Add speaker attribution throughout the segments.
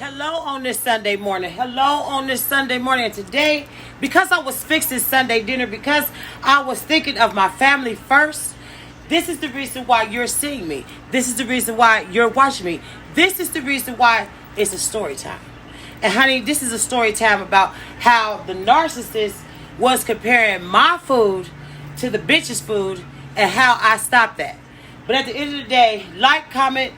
Speaker 1: Hello on this Sunday morning. Hello on this Sunday morning. And today, because I was fixing Sunday dinner, because I was thinking of my family first, this is the reason why you're seeing me. This is the reason why you're watching me. This is the reason why it's a story time. And honey, this is a story time about how the narcissist was comparing my food to the bitch's food and how I stopped that. But at the end of the day, like, comment,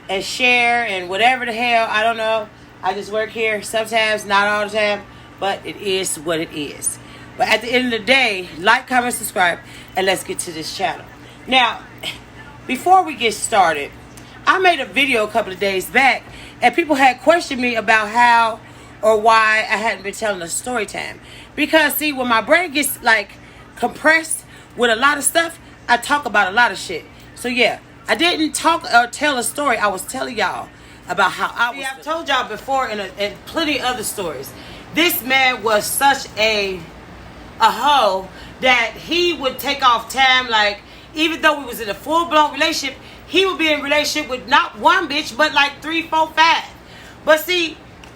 Speaker 1: and share, and whatever the hell, I don't know. I just work here sometimes, not all the time, but it is what it is. But at the end of the day, like, comment, subscribe, and let's get to this channel. Now, before we get started, I made a video a couple of days back, and people had questioned me about how or why I hadn't been telling a story time. Because, see, when my brain gets, like, compressed with a lot of stuff, I talk about a lot of shit. So, yeah. I didn't talk or tell a story. I was telling y'all about how I was. See, I've told y'all before in plenty of other stories. This man was such a hoe that he would take off time. Like, even though we was in a full-blown relationship, he would be in a relationship with not one bitch, but like 3, 4, 5. But see,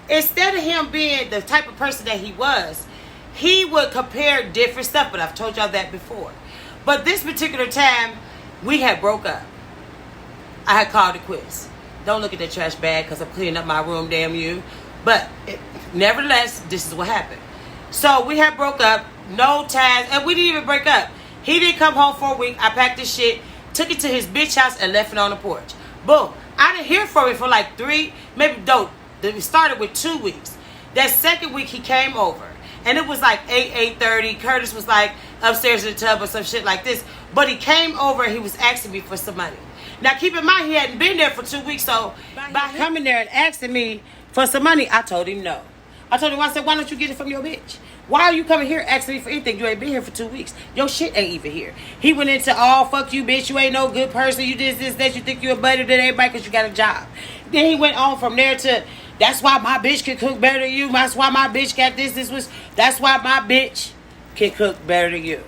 Speaker 1: instead of him being the type of person that he was, he would compare different stuff. But I've told y'all that before. But this particular time, we had broke up. I had called it quits. Don't look at that trash bag because I'm cleaning up my room, damn you. But nevertheless, this is what happened. So we had broke up, no ties, and we didn't even break up. He didn't come home for a week. I packed his shit, took it to his bitch house, and left it on the porch. Boom. I didn't hear from him for like 3, maybe it started with 2 weeks. That second week he came over. And it was like 8:30. Curtis was like upstairs in the tub or some shit like this. But he came over and he was asking me for some money. Now, keep in mind, he hadn't been there for 2 weeks, so by coming there and asking me for some money, I told him no. I told him, I said, why don't you get it from your bitch? Why are you coming here asking me for anything? You ain't been here for 2 weeks. Your shit ain't even here. He went into, oh, fuck you, bitch. You ain't no good person. You this, that. You think you're better than everybody because you got a job. Then he went on from there to, that's why my bitch can cook better than you. That's why my bitch got that's why my bitch can cook better than you.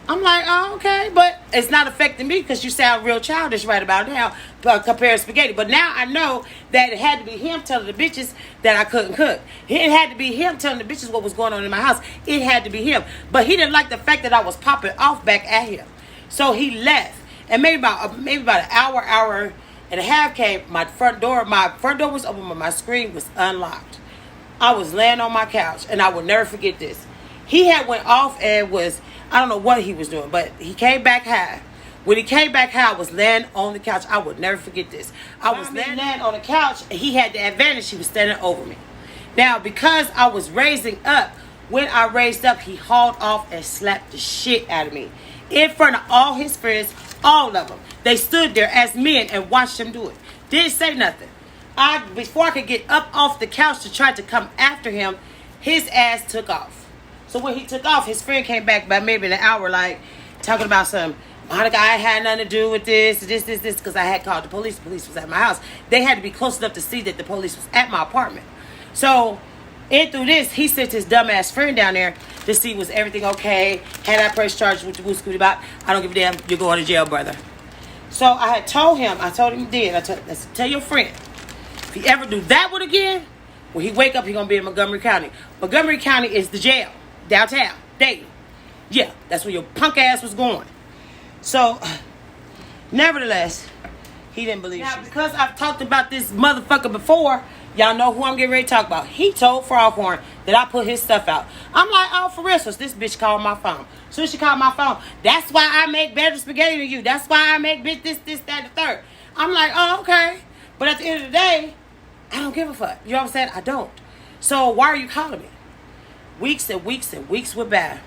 Speaker 1: I'm like, oh, okay, but it's not affecting me because you sound real childish right about now compared to spaghetti. But now I know that it had to be him telling the bitches that I couldn't cook. It had to be him telling the bitches what was going on in my house. It had to be him. But he didn't like the fact that I was popping off back at him. So he left. And maybe about an hour and a half came. My front door was open, but my screen was unlocked. I was laying on my couch, and I will never forget this. He had went off and was, I don't know what he was doing, but he came back high. When he came back high, I was laying on the couch. I would never forget this. I was laying on the couch, and he had the advantage. He was standing over me. Now, because I was raising up, when I raised up, he hauled off and slapped the shit out of me. In front of all his friends, all of them. They stood there as men and watched him do it. Didn't say nothing. Before I could get up off the couch to try to come after him, his ass took off. So when he took off, his friend came back by maybe an hour, like, talking about some, Monica, I had nothing to do with this, because I had called the police. The police was at my house. They had to be close enough to see that the police was at my apartment. So, through this, he sent his dumbass friend down there to see was everything okay. Had I pressed charges with the woo scooty bop? I don't give a damn. You're going to jail, brother. So I told him then, I said, tell your friend, if he ever do that one again, when he wake up, he going to be in Montgomery County. Montgomery County is the jail. Downtown, Dayton. Yeah, that's where your punk ass was going. So, nevertheless, he didn't believe now, because I've talked about this motherfucker before, y'all know who I'm getting ready to talk about. He told Froghorn that I put his stuff out. I'm like, oh, for real? So this bitch called my phone. As soon as she called my phone, that's why I make better spaghetti than you. That's why I make this, that, and the third. I'm like, oh, okay. But at the end of the day, I don't give a fuck. You know what I'm saying? I don't. So why are you calling me? Weeks and weeks and weeks went by.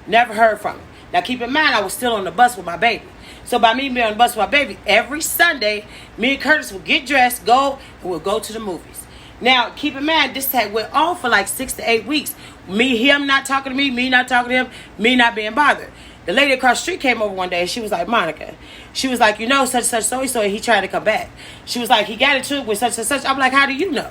Speaker 1: Never heard from him. Now, keep in mind, I was still on the bus with my baby. So, by me being on the bus with my baby, every Sunday, me and Curtis would get dressed, and we'll go to the movies. Now, keep in mind, this had went on for like 6 to 8 weeks. Him not talking to me not talking to him, me not being bothered. The lady across the street came over one day, and she was like, Monica. She was like, you know, such, so-and-so, and he tried to come back. She was like, he got into it with such and such. I'm like, how do you know?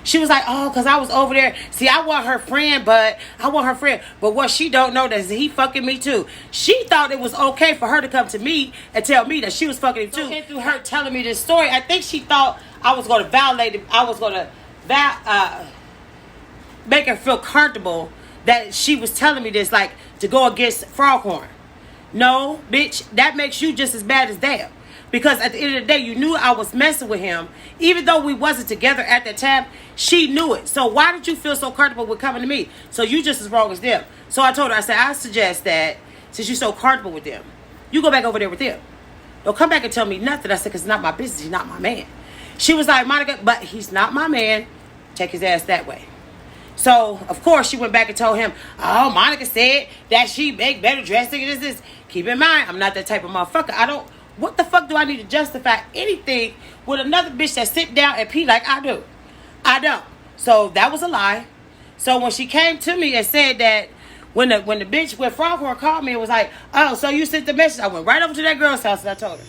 Speaker 1: She was like, oh, because I was over there. See, I want her friend. But what she don't know is he fucking me too. She thought it was okay for her to come to me and tell me that she was fucking him too. And through her telling me this story, I think she thought I was going to violate him. I was going to that make her feel comfortable that she was telling me this, like, to go against Froghorn. No, bitch, that makes you just as bad as them. Because at the end of the day, you knew I was messing with him. Even though we wasn't together at that time, she knew it. So why did you feel so comfortable with coming to me? So you just as wrong as them. So I told her, I said, I suggest that since you're so comfortable with them, you go back over there with them. Don't come back and tell me nothing. I said, because it's not my business. He's not my man. She was like, Monica, but he's not my man. Take his ass that way. So, of course, she went back and told him, oh, Monica said that she make better dressing and this. Keep in mind, I'm not that type of motherfucker. What the fuck do I need to justify anything with another bitch that sit down and pee like I do? I don't. So, that was a lie. So, when she came to me and said that when the bitch with Froghorn called me and was like, oh, so you sent the message, I went right over to that girl's house and I told her.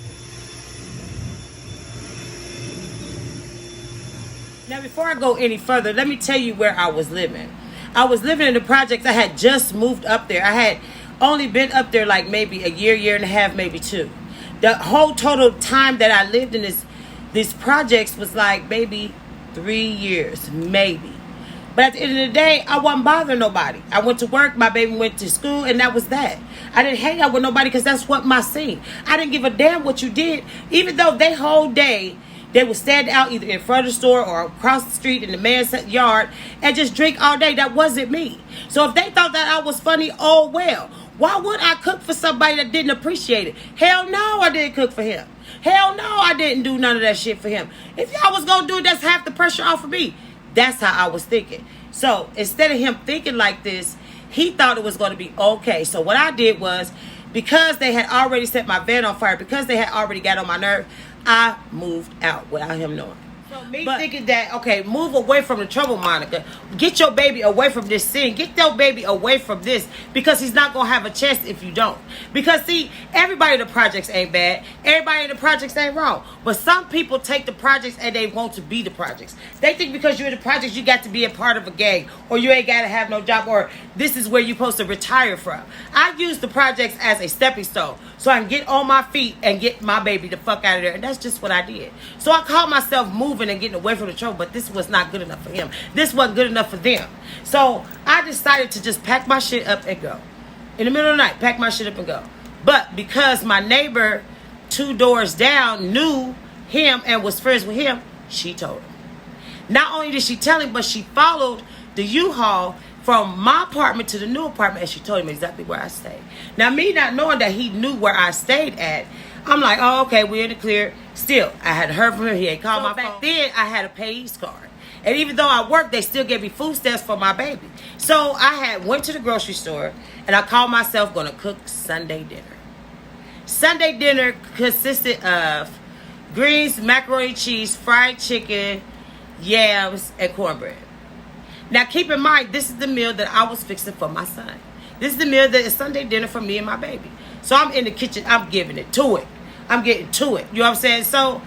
Speaker 1: Now, before I go any further, let me tell you where I was living. I was living in the projects. I had just moved up there. I had only been up there like maybe a year and a half, maybe 2. The whole total time that I lived in these projects was like maybe 3 years, maybe. But at the end of the day, I wasn't bothering nobody. I went to work, my baby went to school, and that was that. I didn't hang out with nobody because that's what my scene. I didn't give a damn what you did, even though they whole day, they would stand out either in front of the store or across the street in the man's yard and just drink all day. That wasn't me. So if they thought that I was funny, oh well. Why would I cook for somebody that didn't appreciate it? Hell no, I didn't cook for him. Hell no, I didn't do none of that shit for him. If y'all was going to do it, that's half the pressure off of me. That's how I was thinking. So instead of him thinking like this, he thought it was going to be okay. So what I did was, because they had already set my van on fire, because they had already got on my nerve, I moved out without him knowing. So me thinking that, okay, move away from the trouble, Monica. Get your baby away from this thing. Get your baby away from this, because he's not going to have a chance if you don't. Because, see, everybody in the projects ain't bad. Everybody in the projects ain't wrong. But some people take the projects and they want to be the projects. They think because you're in the projects, you got to be a part of a gang, or you ain't got to have no job, or this is where you're supposed to retire from. I use the projects as a stepping stone so I can get on my feet and get my baby the fuck out of there. And that's just what I did. So I called myself moving and getting away from the trouble, but this was not good enough for him. This wasn't good enough for them. So I decided to just pack my shit up and go. In the middle of the night, pack my shit up and go. But because my neighbor 2 doors down knew him and was friends with him, she told him. Not only did she tell him, but she followed the U-Haul from my apartment to the new apartment, and she told him exactly where I stayed. Now, me not knowing that he knew where I stayed at, I'm like, oh, okay, we're in the clear. Still, I hadn't heard from him. He ain't called my phone. Then I had a payee's card. And even though I worked, they still gave me food stamps for my baby. So I went to the grocery store, and I called myself going to cook Sunday dinner. Sunday dinner consisted of greens, macaroni and cheese, fried chicken, yams, and cornbread. Now, keep in mind, this is the meal that I was fixing for my son. This is the meal that is Sunday dinner for me and my baby. So I'm in the kitchen. I'm giving it to it. I'm getting to it. You know what I'm saying? So,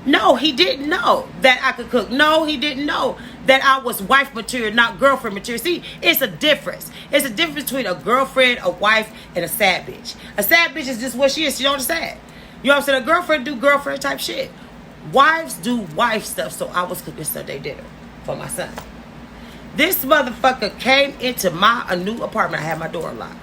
Speaker 1: no, he didn't know that I could cook. No, he didn't know that I was wife material, not girlfriend material. See, it's a difference. It's a difference between a girlfriend, a wife, and a sad bitch. A sad bitch is just what she is. She don't understand. You know what I'm saying? A girlfriend do girlfriend type shit. Wives do wife stuff. So I was cooking Sunday dinner for my son. This motherfucker came into my new apartment. I had my door locked.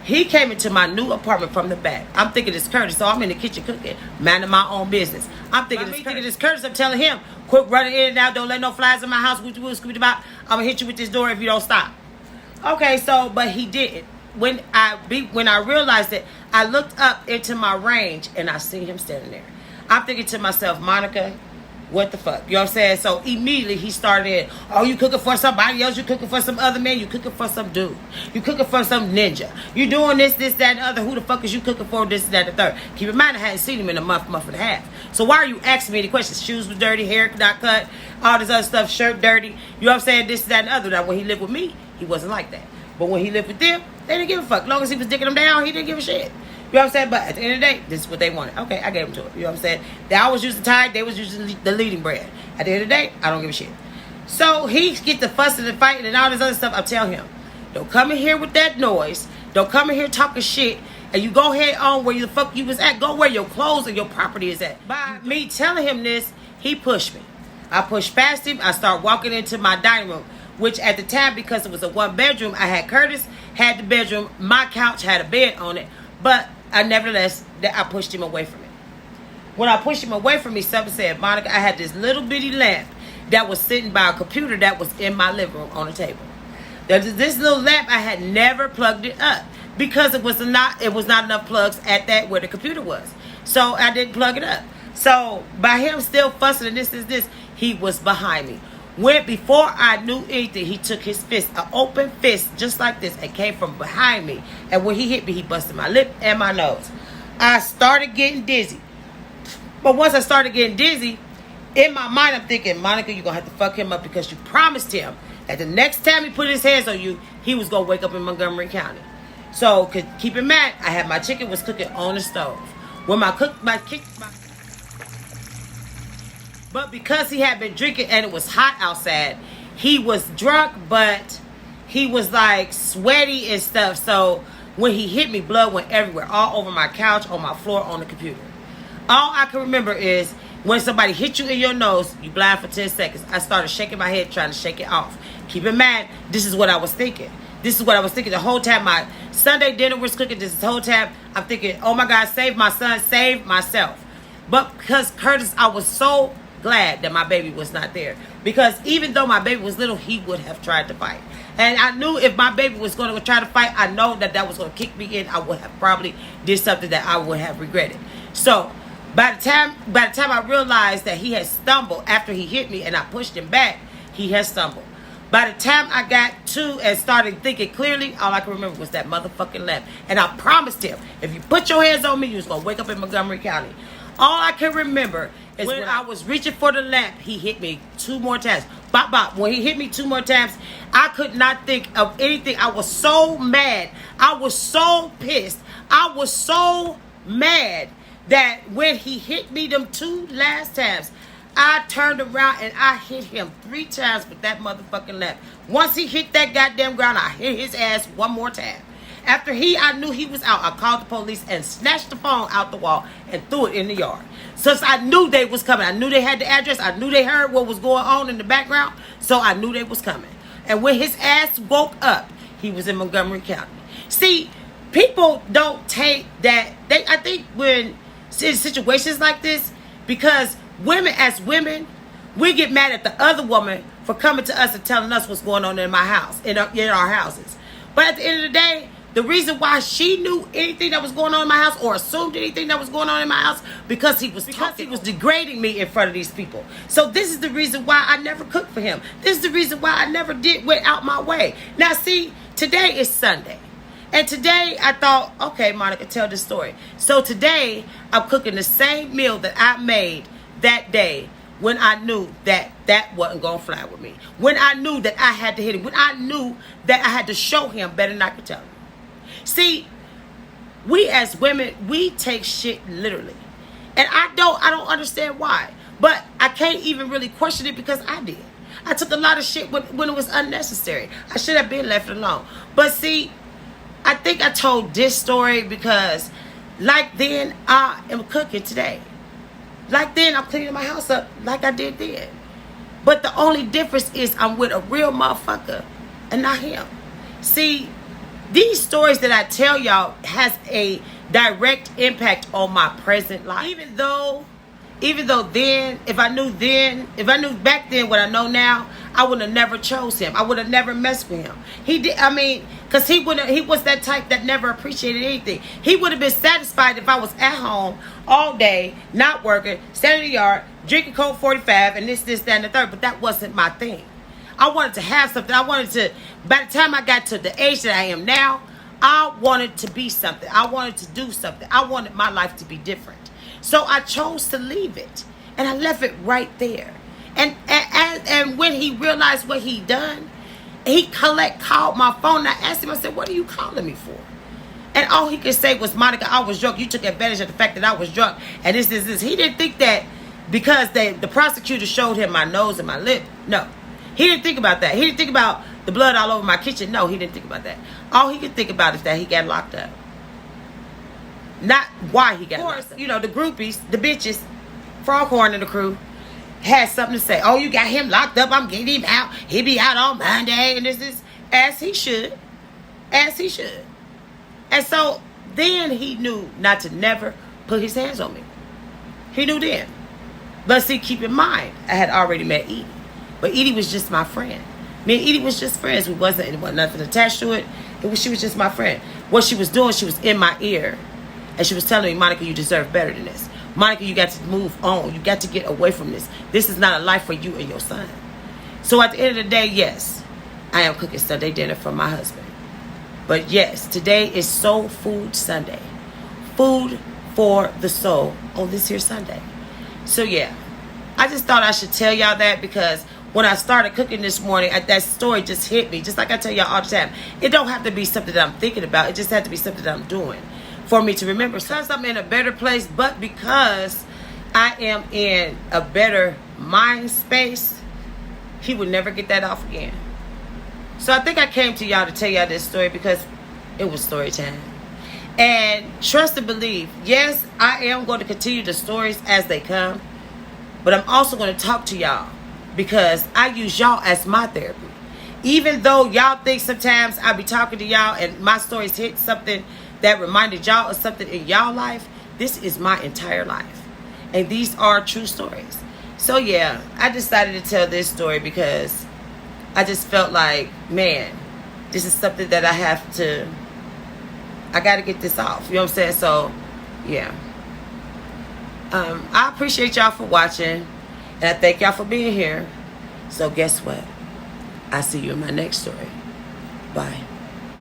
Speaker 1: He came into my new apartment from the back. I'm thinking it's Curtis, so I'm in the kitchen cooking, minding my own business. I'm thinking it's Curtis. I'm telling him, quit running in and out. Don't let no flies in my house. I'm gonna hit you with this door if you don't stop. Okay, so but he didn't. When I realized it, I looked up into my range and I seen him standing there. I'm thinking to myself, Monica, what the fuck? You know what I'm saying? So immediately he started, oh, you cooking for somebody else? You cooking for some other man? You cooking for some dude? You cooking for some ninja? You doing this, that, and the other? Who the fuck is you cooking for? This, that, and the third. Keep in mind, I hadn't seen him in a month and a half. So why are you asking me the questions? Shoes was dirty, hair not cut, all this other stuff, shirt dirty. You know what I'm saying? This, that, and the other. Now, when he lived with me, he wasn't like that. But when he lived with them, they didn't give a fuck. As long as he was dicking them down, he didn't give a shit. You know what I'm saying? But at the end of the day, this is what they wanted. Okay, I gave them to it. You know what I'm saying? They always used the Tide. They was using the leading brand. At the end of the day, I don't give a shit. So he get the fussing and fighting and all this other stuff. I'm telling him, don't come in here with that noise. Don't come in here talking shit. And you go ahead on where the fuck you was at. Go where your clothes and your property is at. By me telling him this, he pushed me. I pushed past him. I started walking into my dining room, which at the time, because it was a 1-bedroom, I had Curtis, had the bedroom, my couch had a bed on it, but nevertheless, I pushed him away from it. When I pushed him away from me, something said, Monica, I had this little bitty lamp that was sitting by a computer that was in my living room on the table. This little lamp, I had never plugged it up because it was not enough plugs at that where the computer was. So I didn't plug it up. So by him still fussing and this, he was behind me. Before I knew anything, he took his fist, an open fist just like this, and came from behind me. And when he hit me, he busted my lip and my nose. I started getting dizzy. But once I started getting dizzy, in my mind, I'm thinking, Monica, you're going to have to fuck him up because you promised him that the next time he put his hands on you, he was going to wake up in Montgomery County. So, keep in mind, I had my chicken was cooking on the stove. When but because he had been drinking and it was hot outside, he was drunk, but he was like sweaty and stuff. So, when he hit me, blood went everywhere, all over my couch, on my floor, on the computer. All I can remember is when somebody hit you in your nose, you blind for 10 seconds. I started shaking my head, trying to shake it off. Keep in mind, this is what I was thinking. This is what I was thinking the whole time my Sunday dinner was cooking. This whole time I'm thinking, oh my God, save my son, save myself. But because Curtis, I was so glad that my baby was not there. Because even though my baby was little, he would have tried to fight. And I knew if my baby was going to try to fight, I know that was going to kick me in. I would have probably did something that I would have regretted. So by the time I realized that he had stumbled after he hit me and I pushed him back, he had stumbled. By the time I got to and started thinking clearly, all I can remember was that motherfucking lamp. And I promised him, if you put your hands on me, you was going to wake up in Montgomery County. All I can remember is when I was reaching for the lamp, he hit me 2 more times. Bop, bop. When he hit me 2 more times, I could not think of anything. I was so mad. I was so pissed. I was so mad that when he hit me them 2 last times, I turned around and I hit him 3 times with that motherfucking lamp. Once he hit that goddamn ground, I hit his ass 1 more time. After I knew he was out, I called the police and snatched the phone out the wall and threw it in the yard. Since I knew they was coming. I knew they had the address. I knew they heard what was going on in the background. So I knew they was coming. And when his ass woke up, he was in Montgomery County. See, people don't take that. I think when in situations like this, because as women, we get mad at the other woman for coming to us and telling us what's going on in my house, in our houses. But at the end of the day, the reason why she knew anything that was going on in my house or assumed anything that was going on in my house because he was degrading me in front of these people. So this is the reason why I never cooked for him. This is the reason why I never went out my way. Now see, today is Sunday. And today I thought, okay, Monica, tell this story. So today I'm cooking the same meal that I made that day when I knew that wasn't going to fly with me. When I knew that I had to hit him. When I knew that I had to show him better than I could tell him. See, we as women, we take shit literally. And I don't understand why. But I can't even really question it because I did. I took a lot of shit when it was unnecessary. I should have been left alone. But see, I think I told this story because like then, I am cooking today. Like then, I'm cleaning my house up like I did then. But the only difference is I'm with a real motherfucker and not him. See, these stories that I tell y'all has a direct impact on my present life. Even though then, if I knew back then what I know now, I would have never chose him. I would have never messed with him. Because he was that type that never appreciated anything. He would have been satisfied if I was at home all day, not working, standing in the yard, drinking Coke 45, and this, that, and the third. But that wasn't my thing. I wanted to have something. By the time I got to the age that I am now, I wanted to be something. I wanted to do something. I wanted my life to be different. So I chose to leave it. And I left it right there. And when he realized what he done, he called my phone. And I asked him, I said, what are you calling me for? And all he could say was, Monica, I was drunk. You took advantage of the fact that I was drunk. And this. He didn't think that because the prosecutor showed him my nose and my lip. No. He didn't think about that. He didn't think about the blood all over my kitchen. No, he didn't think about that. All he could think about is that he got locked up. Not why he got locked up. You know, the groupies, the bitches, Froghorn and the crew, had something to say. Oh, you got him locked up. I'm getting him out. He'll be out on Monday. And this is as he should. As he should. And so then he knew not to never put his hands on me. He knew then. But see, keep in mind, I had already met Edie. But Edie was just my friend. Me and Edie was just friends. We wasn't nothing attached to it. She was just my friend. What she was doing, she was in my ear. And she was telling me, Monica, you deserve better than this. Monica, you got to move on. You got to get away from this. This is not a life for you and your son. So at the end of the day, yes, I am cooking Sunday dinner for my husband. But yes, today is Soul Food Sunday. Food for the soul on this here Sunday. So yeah, I just thought I should tell y'all that because when I started cooking this morning, that story just hit me. Just like I tell y'all all the time. It don't have to be something that I'm thinking about. It just has to be something that I'm doing for me to remember. Sometimes I'm in a better place, but because I am in a better mind space, he would never get that off again. So I think I came to y'all to tell y'all this story because it was story time. And trust and believe, yes, I am going to continue the stories as they come, but I'm also going to talk to y'all because I use y'all as my therapy. Even though y'all think sometimes I be talking to y'all and my stories hit something that reminded y'all of something in y'all life, this is my entire life. And these are true stories. So yeah, I decided to tell this story because I just felt like, man, this is something that I got to get this off. You know what I'm saying? So, yeah. I appreciate y'all for watching. And I thank y'all for being here. So, guess what? I'll see you in my next story. Bye.